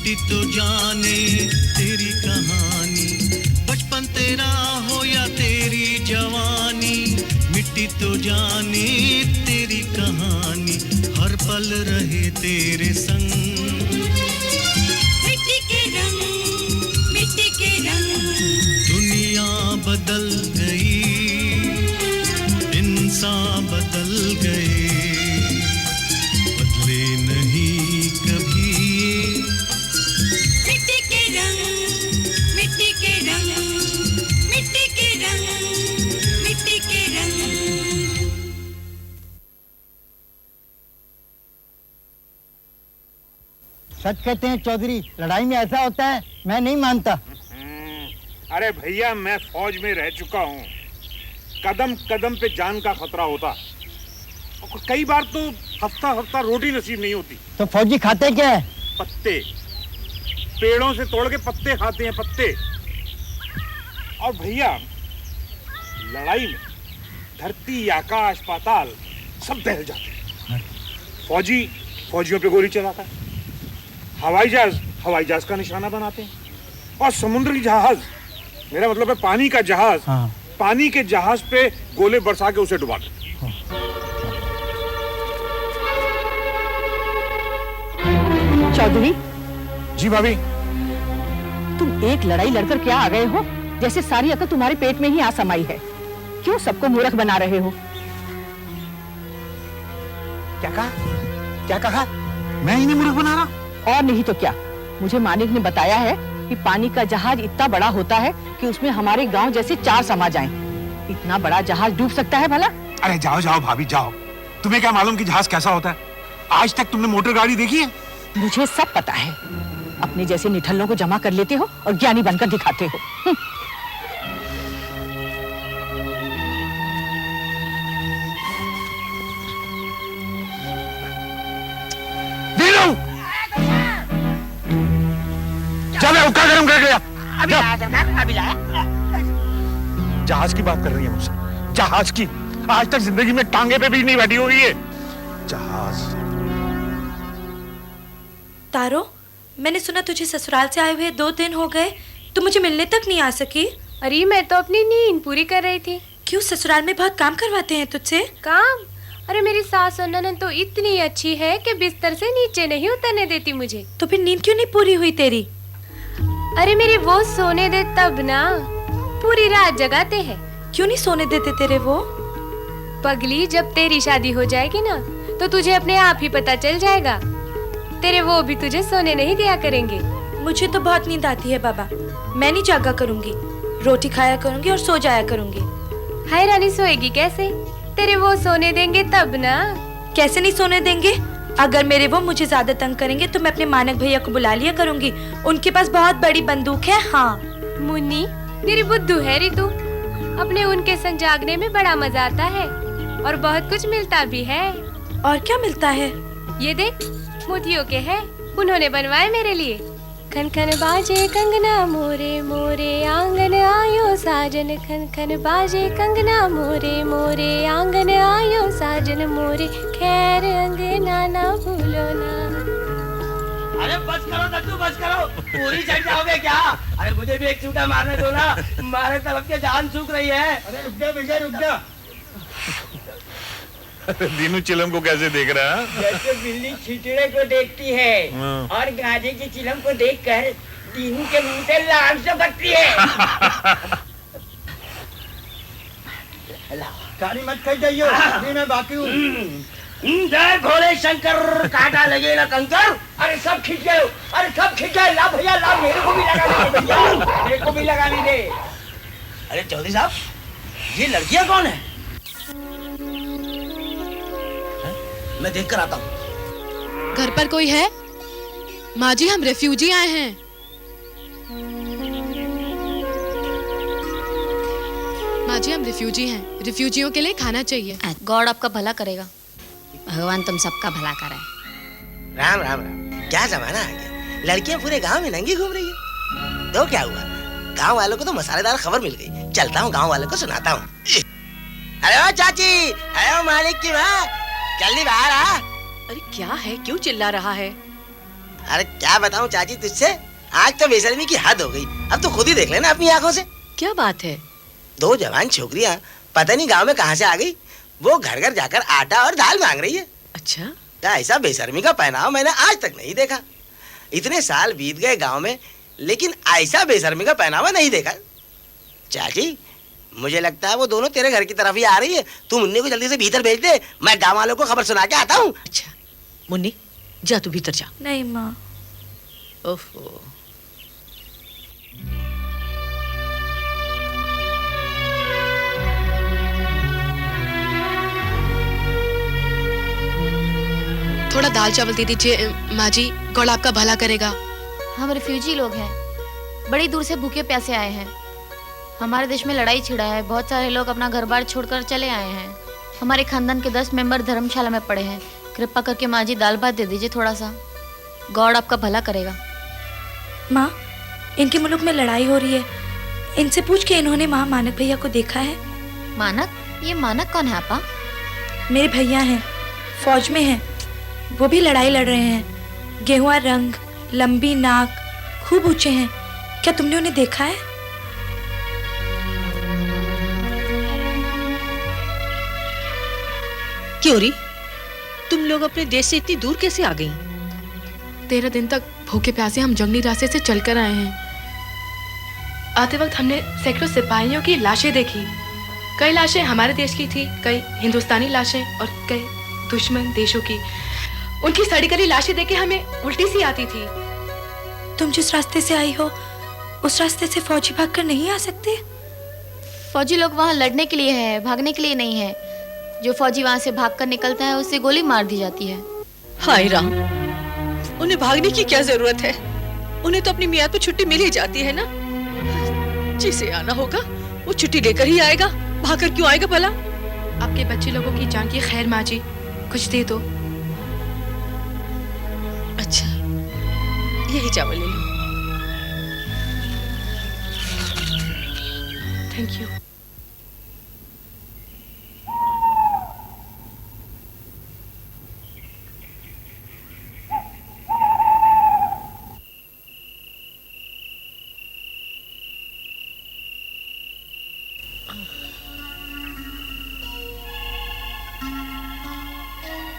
मिट्टी तो जाने तेरी कहानी, बचपन तेरा हो या तेरी जवानी, मिट्टी तो जाने तेरी कहानी, हर पल रहे तेरे संग। मिट्टी के रंग, मिट्टी के रंग। दुनिया बदल गई, इंसान बदल गए, बदले नहीं कभी। मिट्टी के रंग, मिट्टी के रंग, मिट्टी के रंग, मिट्टी के रंग। सच कहते हैं चौधरी, लड़ाई में ऐसा होता है, मैं नहीं मानता। अरे भैया, मैं फौज में रह चुका हूँ, कदम कदम पे जान का खतरा होता, और कई बार तो हफ्ता हफ्ता रोटी नसीब नहीं होती। तो फौजी खाते क्या है? पत्ते, पेड़ों से तोड़ के पत्ते खाते हैं, पत्ते। और भैया, लड़ाई में धरती आकाश पाताल सब दहल जाते हैं। फौजी फौजियों पे गोली चलाता है, हवाई जहाज का निशाना बनाते हैं, और समुद्री जहाज, मेरा मतलब है पानी का जहाज, हाँ। पानी के जहाज पे गोले बरसा के उसे डुबा देते। चौधरी जी भाभी। तुम एक लड़ाई लड़कर क्या आ गए हो, जैसे सारी अकल तुम्हारे पेट में ही आ समाई है। क्यों सबको मूर्ख बना रहे हो? क्या कहा? क्या कहा? मैं इन्हें मूर्ख बना रहा? और नहीं तो क्या, मुझे मानिक ने बताया है कि पानी का जहाज इतना बड़ा होता है कि उसमें हमारे गांव जैसे 4 समा जाएं। इतना बड़ा जहाज डूब सकता है भला? अरे जाओ जाओ भाभी जाओ, तुम्हें क्या मालूम कि जहाज कैसा होता है? आज तक तुमने मोटर गाड़ी देखी है? मुझे सब पता है। अपने जैसे निठल्लों को जमा कर लेते हो और ज्ञानी बनकर दिखाते हो। हुक्का गरम कर गया। अभी लाया। जहाज की बात कर रही है मुझसे, जहाज की। आज तक जिंदगी में टांगे पे भी नहीं बैठी हुई है। जहाज। तारो, मैंने सुना तुझे ससुराल से आए हुए 2 दिन हो गए, तू मुझे मिलने तक नहीं आ सकी। अरे मैं तो अपनी नींद पूरी कर रही थी। क्यों, ससुराल में बहुत काम करवाते हैं तुझसे? काम? अरे मेरी सास और ननद तो इतनी अच्छी है कि बिस्तर से नीचे नहीं उतरने देती मुझे। तो फिर नींद क्यों नहीं पूरी हुई तेरी? अरे मेरी वो सोने दे तब ना, पूरी रात जगाते हैं। क्यों नहीं सोने देते तेरे वो? पगली, जब तेरी शादी हो जाएगी ना तो तुझे अपने आप ही पता चल जाएगा। तेरे वो भी तुझे सोने नहीं दिया करेंगे। मुझे तो बहुत नींद आती है बाबा, मैं नहीं जागा करूंगी, रोटी खाया करूंगी और सो जाया करूंगी। हाय रानी, सोएगी कैसे? तेरे वो सोने देंगे तब ना। कैसे नहीं सोने देंगे? अगर मेरे वो मुझे ज्यादा तंग करेंगे तो मैं अपने मानक भैया को बुला लिया करूंगी, उनके पास बहुत बड़ी बंदूक है। हाँ मुन्नी, तेरी बुद्धू है री तू। अपने उनके संग जागने में बड़ा मजा आता है और बहुत कुछ मिलता भी है। और क्या मिलता है? ये देख, मोतियों के हैं, उन्होंने बनवाए मेरे लिए। खन खन बाजे कंगना मोरे मोरे आंगन आयो साजन, खन खन बाजे कंगना मोरे मोरे आंगन आयो साजन मोरे, खैर अंगना ना भूलो ना। अरे बस करो दद्दू, बस करो, पूरी चढ़ जाओगे क्या? अरे मुझे भी एक छूटा मारने दो ना, मारे तरफ के जान सूख रही है। अरे रुक जा विजय, रुक जा। दीनू चिलम को कैसे देख रहा है? जैसे बिल्ली छिटड़े को देखती है और गाजे की चिलम को देखकर दीनू के मुंह से लार से बकती है। गाड़ी मत खाई जाइयो, अभी मैं बाकी हूँ। जय भोले शंकर, काटा लगे ना कंकर। अरे सब खींच गए, अरे सब खींच गए। ला भैया ला, मेरे को भी लगाने दे भैया, मेरे को भी लगाने दे। अरे चौधरी साहब, ये लड़कियां कौन है? मैं देख कर आता हूँ। घर पर कोई है? माँ जी, हम रेफ्यूजी आए हैं। माँ जी, हम रेफ्यूजी हैं, रेफ्यूजियों के लिए खाना चाहिए। गॉड आपका भला करेगा, भगवान तुम सबका भला करे। राम राम राम, क्या जमाना आ गया, लड़कियां पूरे गांव में नंगी घूम रही है। तो क्या हुआ, गांव वालों को तो मसालेदार खबर मिल गई। चलता हूँ गांव वालों को सुनाता हूँ। अरे ओ चाची, अरे ओ मालिक की माँ, जल्दी बाहर आ। अरे क्या है, क्यों चिल्ला रहा है? अरे क्या बताऊं चाची तुझसे, आज तो बेशर्मी की हद हो गई। अब तो खुद ही देख लेना अपनी आंखों से। क्या बात है? 2 जवान छोकरियां पता नहीं गांव में कहां से आ गई, वो घर घर जाकर आटा और दाल मांग रही है। अच्छा, ऐसा बेशर्मी का पहनावा मैंने आज तक नहीं देखा। इतने साल बीत गए गांव में, लेकिन ऐसा बेशर्मी का पहनावा नहीं देखा। चाची मुझे लगता है वो दोनों तेरे घर की तरफ ही आ रही है। तू मुन्नी को जल्दी से भीतर भेज दे, मैं गांव वालों को खबर सुना के आता हूँ। अच्छा मुन्नी जा, तू भीतर जा। नहीं माँ। ओफो, थोड़ा दाल चावल दे दीजिए माँ जी, गॉड आपका भला करेगा। हम रिफ्यूजी लोग हैं, बड़ी दूर से भूखे प्यासे आए हैं। हमारे देश में लड़ाई छिड़ा है, बहुत सारे लोग अपना घर बार छोड़कर चले आए हैं। हमारे खानदान के 10 मेंबर धर्मशाला में पड़े हैं। कृपा करके माँ जी दाल भात दे दीजिए थोड़ा सा, गॉड आपका भला करेगा। माँ, इनके मुल्क में लड़ाई हो रही है, इनसे पूछ के इन्होंने वहाँ मानक भैया को देखा है? मानक? ये मानक कौन है आपा? मेरे भैया हैं, फौज में हैं, वो भी लड़ाई लड़ रहे हैं। गेहुआ रंग, लंबी नाक, खूब ऊंचे हैं। क्या तुमने उन्हें देखा है? क्यों री, तुम लोग अपने देश से इतनी दूर कैसे आ गई? 13 दिन तक भूखे प्यासे हम जंगली रास्ते से चलकर आए हैं। आते वक्त हमने सैकड़ों सिपाहियों की लाशें देखी। कई लाशें हमारे देश की थी, कई हिंदुस्तानी लाशें और कई दुश्मन देशों की। उनकी सड़ी गली लाशें देख के हमें उल्टी सी आती थी। तुम जिस रास्ते से आई हो उस रास्ते से फौजी भागकर नहीं आ सकते? फौजी लोग वहाँ लड़ने के लिए है, भागने के लिए नहीं है। जो फौजी वहाँ से भागकर निकलता है उससे गोली मार दी जाती है। हाय राम, उन्हें भागने की क्या जरूरत है? उन्हें तो अपनी मियाद पर छुट्टी मिल ही जाती है ना। जिसे आना होगा वो छुट्टी लेकर ही आएगा, भागकर क्यों आएगा भला? आपके बच्चे लोगों की जान की खैर माँ जी, कुछ दे दो। अच्छा, यही चावल ले लो। Thank you.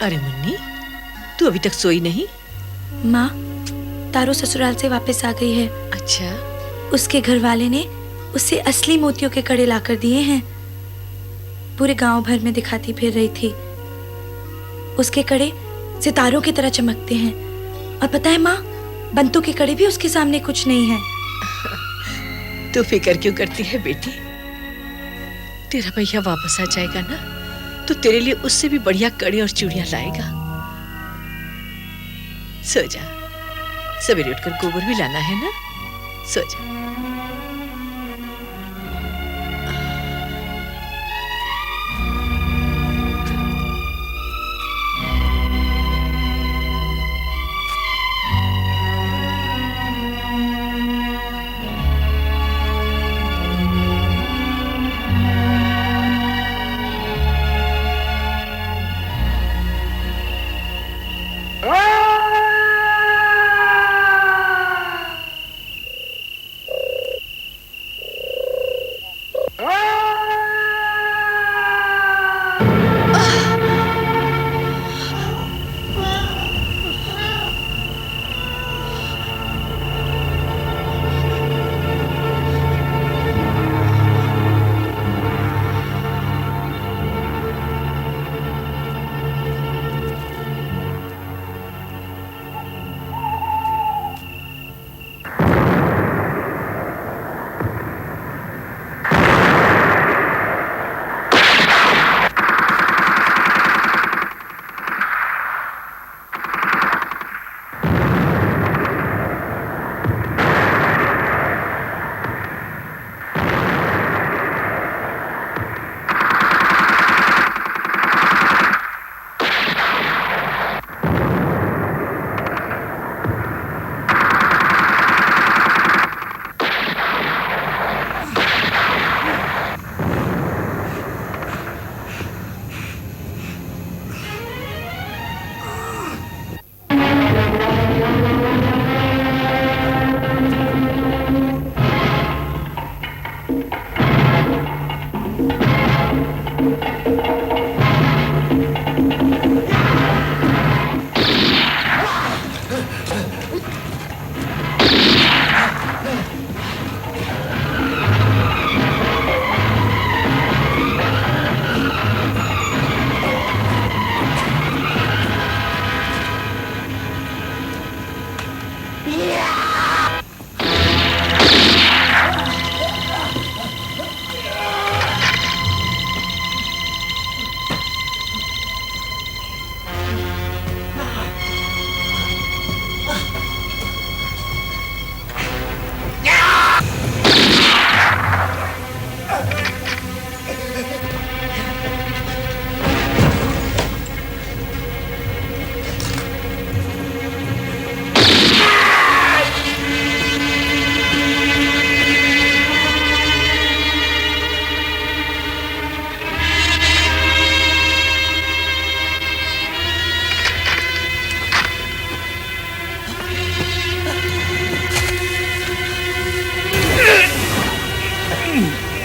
अरे मुन्नी, तू अभी तक सोई नहीं? माँ, तारो ससुराल से वापस आ गई है। अच्छा, उसके घर वाले ने उसे असली मोतियों के कड़े लाकर दिए हैं। पूरे गांव भर में दिखाती फिर रही थी। उसके कड़े सितारों की तरह चमकते हैं। और पता है माँ, बंतों के कड़े भी उसके सामने कुछ नहीं है। तू फिक्र क्यों करती है बेटी? तेरा भैया वापस आ जाएगा ना, तो तेरे लिए उससे भी बढ़िया कड़े और चूड़ियां लाएगा। सो जा, सवेरे उठकर गोबर भी लाना है ना। सो जा।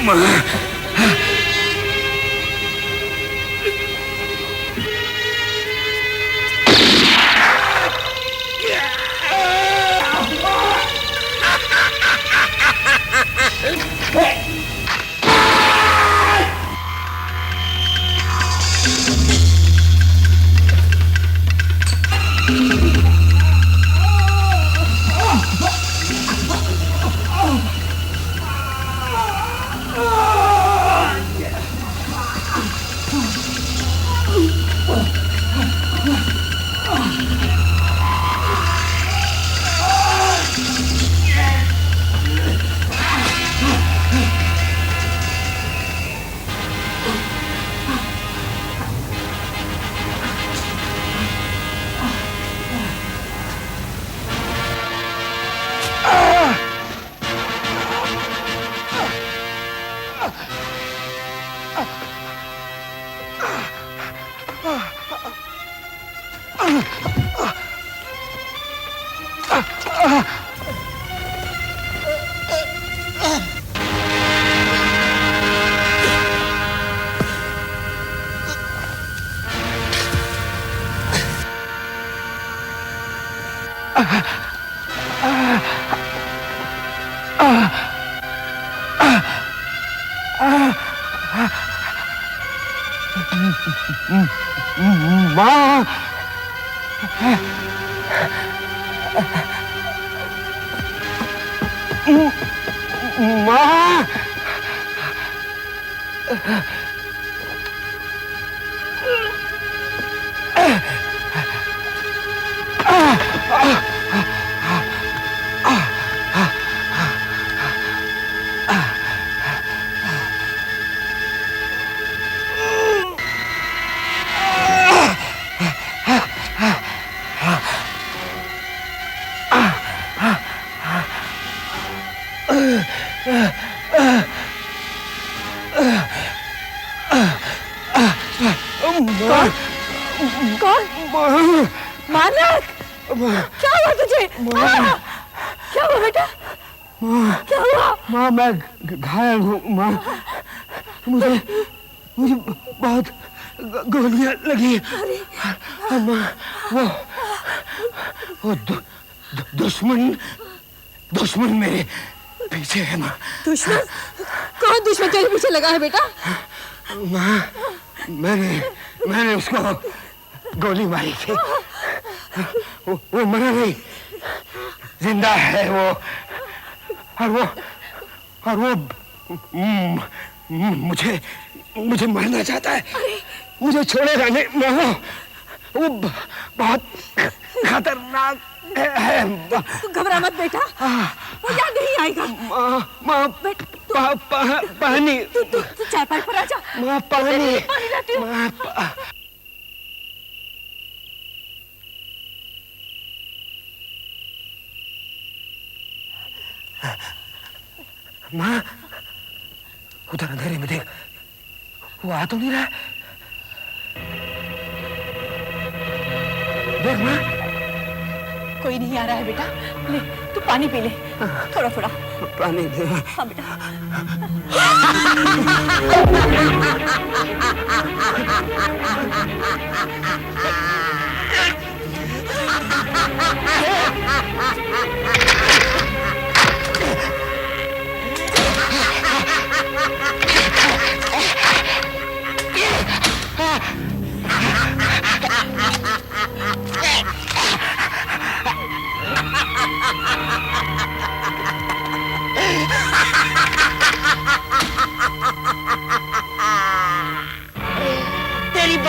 माँ माँ कौन? मानक, क्या हुआ तुझे? क्या हुआ बेटा? क्या हुआ? माँ मैं घायल हूँ माँ, मुझे बहुत गोलियां लगी। माँ वो दुश्मन मेरे पीछे है माँ। दुश्मन? कौन दुश्मन तेरे पीछे लगा है बेटा? माँ मैंने उसको गोली मारी थी, वो मरा नहीं, जिंदा है वो, और वो मुझे मारना चाहता है। मुझे छोड़ेगा नहीं माँ, वो बहुत खतरनाक है। तू घबरा मत बेटा, वो याद नहीं आएगा। माँ पानी, तू चाय पानी पर आजा। माँ पानी लाती हूँ। माँ उधर अंधेरे में देख, वो आ तो नहीं रहा है। देख माँ, कोई नहीं आ रहा है बेटा। ले तू पानी पी ले, थोड़ा थोड़ा पानी दे। हाँ बेटा।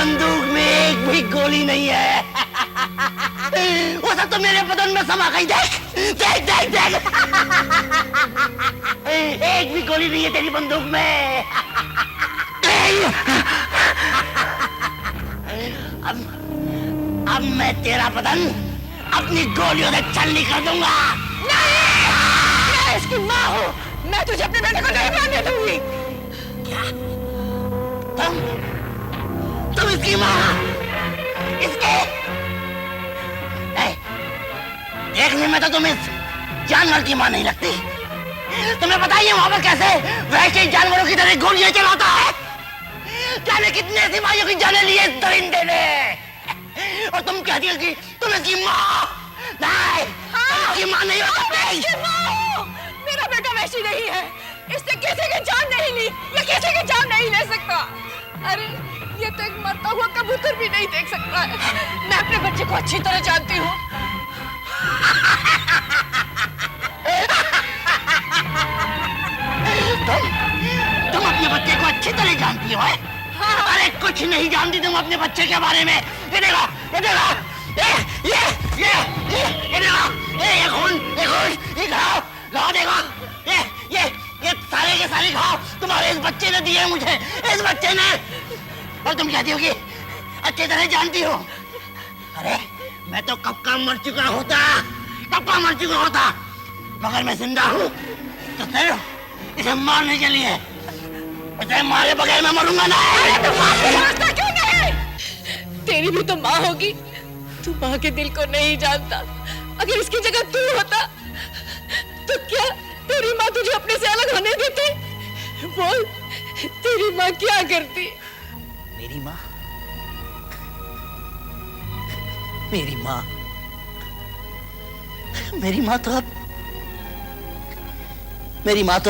बंदूक में एक भी गोली नहीं है। वो सब तो मेरे बदन में समा गई। देख देख देख देख, एक भी गोली नहीं है तेरी बंदूक में। अब मैं तेरा बदन अपनी गोलियों से छलनी कर दूंगा। मैं इसकी माँ हूँ, मैं तुझे अपने बेटे को नहीं मारने दूंगी। क्या? तुम इसकी माँ? इसके? देखने में तो तुम इस जानवर की माँ नहीं लगती। तुम्हें पता है वहां पर कैसे वैसे जानवरों की तरह गोलियां चलाता है? जाने कितने सिपाहियों की जाने लिए इस दरिंदे ने। और तुम कहती हो कि तुम इसकी माँ? नहीं, इसकी माँ नहीं हो सकती। मेरा बेटा वैसी नहीं है, इसने किसी की जान नहीं ली, ये किसी की जान नहीं ले सकता। अरे ये तो एक मरता हुआ कबूतर भी नहीं देख सकता है। मैं अपने बच्चे को अच्छी तरह जानती हूँ। तुम अपने बच्चे को अच्छी तरह जानती हो? अरे कुछ नहीं जानती तुम अपने बच्चे के बारे में। ये देखो, ये देखो, ये देखो, ये खून, ये घाव देखो, ये सारे के सारे घाव तुम्हारे इस बच्चे ने दिए मुझे, इस बच्चे ने। और तुम कहती हो कि अच्छी तरह जानती हो। अरे मैं तो कब का मर चुका होता, मगर मैं जिंदा हूँ तो सिर्फ इसे मारने के लिए। इसे मारे बगैर मैं मरूंगा ना। क्यों नहीं? तेरी भी तो माँ होगी, तू माँ के दिल को नहीं जानता। अगर इसकी जगह तू होता तो क्या तेरी माँ तुझे अपने से अलग होने देती? बोल, तेरी माँ क्या करती? मेरी माँ तो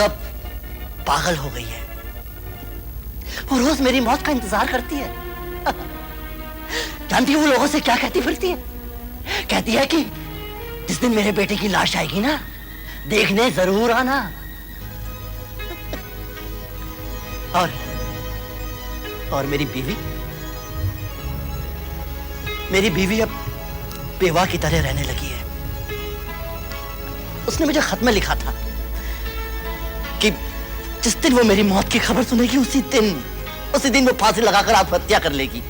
अब पागल हो गई है। वो रोज मेरी मौत का इंतजार करती है। जानती है वो लोगों से क्या कहती फिरती है? कहती है कि जिस दिन मेरे बेटे की लाश आएगी ना, देखने जरूर आना। और मेरी बीवी अब बेवा की तरह रहने लगी है। उसने मुझे खत में लिखा था कि जिस दिन वो मेरी मौत की खबर सुनेगी उसी दिन वो फांसी लगाकर आत्महत्या कर लेगी।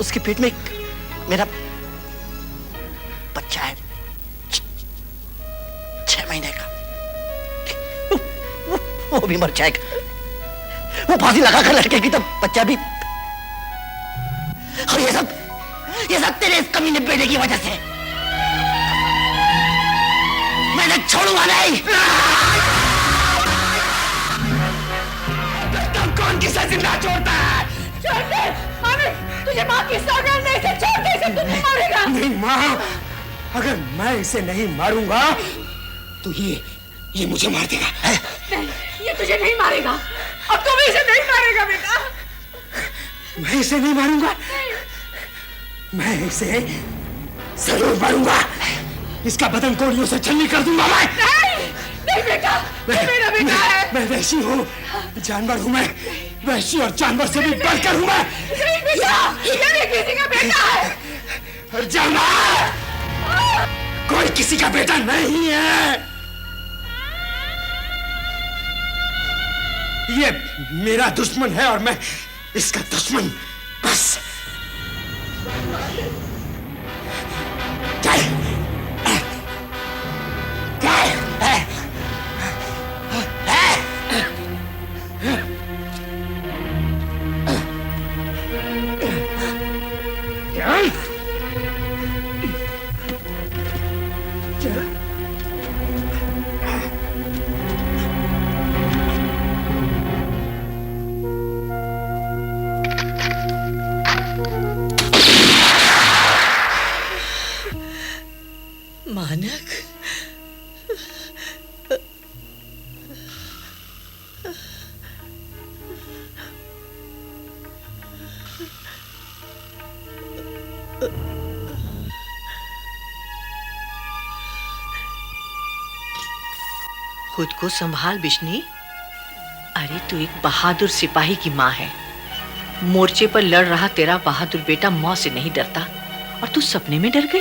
उसके पेट में मेरा बच्चा है, 6 महीने का। वो भी मर जाएगा। वो फांसी लगाकर लड़केगी तब बच्चा भी। और ये सब तेरे इस कमीने बेटे की वजह से। मैं छोड़ूंगा नहीं। तुम कौन किसे जिंदा छोड़ता है? छोड़ दे, मालिक, तुझे माँ की सौगंध नहीं, इसे छोड़ दे, इसे तू नहीं मारेगा। नहीं माँ, अगर मैं इसे नहीं मारूंगा तो ये मुझे मार देगा। नहीं, ये तुझे नहीं मारेगा। अब तू भी इसे नहीं मारेगा बेटा। मैं इसे नहीं मारूंगा। मैं इसे जरूर मारूंगा। इसका बदन गोलियों से छलनी कर दूंगा मैं। नहीं बेटा, मेरा बेटा है। मैं वैशी हूँ, जानवर हूँ मैं। वैशी और जानवर से भी बढ़कर हूँ मैं। नहीं बेटा, ये भी किसी का बेटा है। जानवर कोई किसी का बेटा नहीं है। ये मेरा दुश्मन है और मैं इसका दुश्मन। बस मानक, खुद को संभाल बिश्नी। अरे तू एक बहादुर सिपाही की माँ है, मोर्चे पर लड़ रहा तेरा बहादुर बेटा मौत से नहीं डरता और तू सपने में डर गई।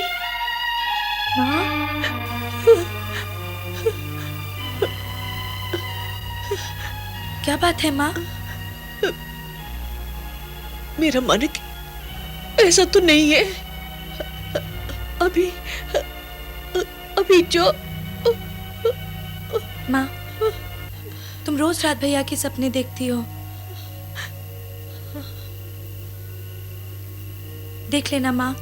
क्या बात है माँ? मेरा मन ऐसा तो नहीं है। अभी जो माँ, तुम रोज रात भैया के सपने देखती हो। देख लेना माँ,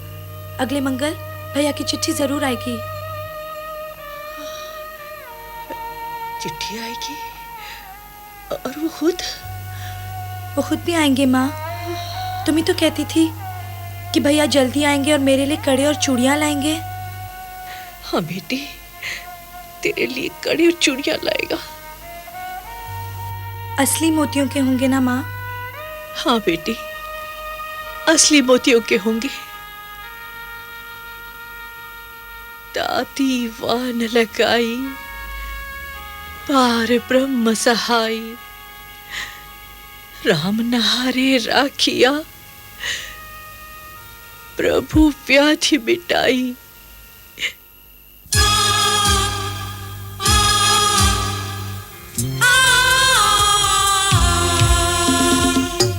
अगले मंगल भैया की चिट्ठी जरूर आएगी। चिट्ठी आएगी और वो खुद भी आएंगे माँ। तुम ही तो कहती थी कि भैया जल्दी आएंगे और मेरे लिए कड़े और चूड़ियां लाएंगे। हाँ बेटी, तेरे लिए कड़े और चूड़ियां लाएगा। असली मोतियों के होंगे ना माँ? हाँ बेटी, असली मोतियों के होंगे। ताती वान लगाई पार ब्रह्म सहाय, राम नहारे राखिया प्रभु व्याधि मिटाई।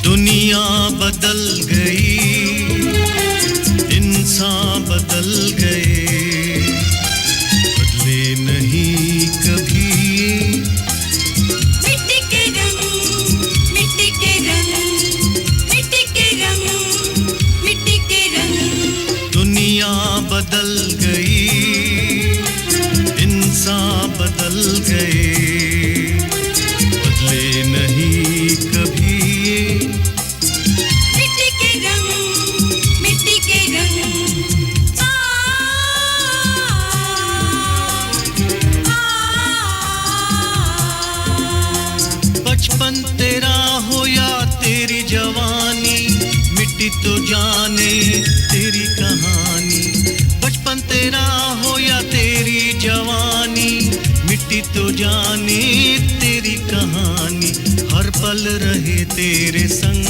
दुनिया बदल गई, इंसान बदल गए, बदले नहीं कभी। मिट्टी के रंग, मिट्टी के रंग, मिट्टी के रंग, मिट्टी के रंग। दुनिया बदल गई, इंसान बदल गए, बदले नहीं कभी। मिट्टी के रंग, मिट्टी के रंग। बचपन तेरा हो या तेरी जवानी, मिट्टी तो जाने तेरी कहानी। बचपन तेरा हो या तेरी जवानी, मिट्टी तो जाने तेरी कहानी। हर पल रहे तेरे संग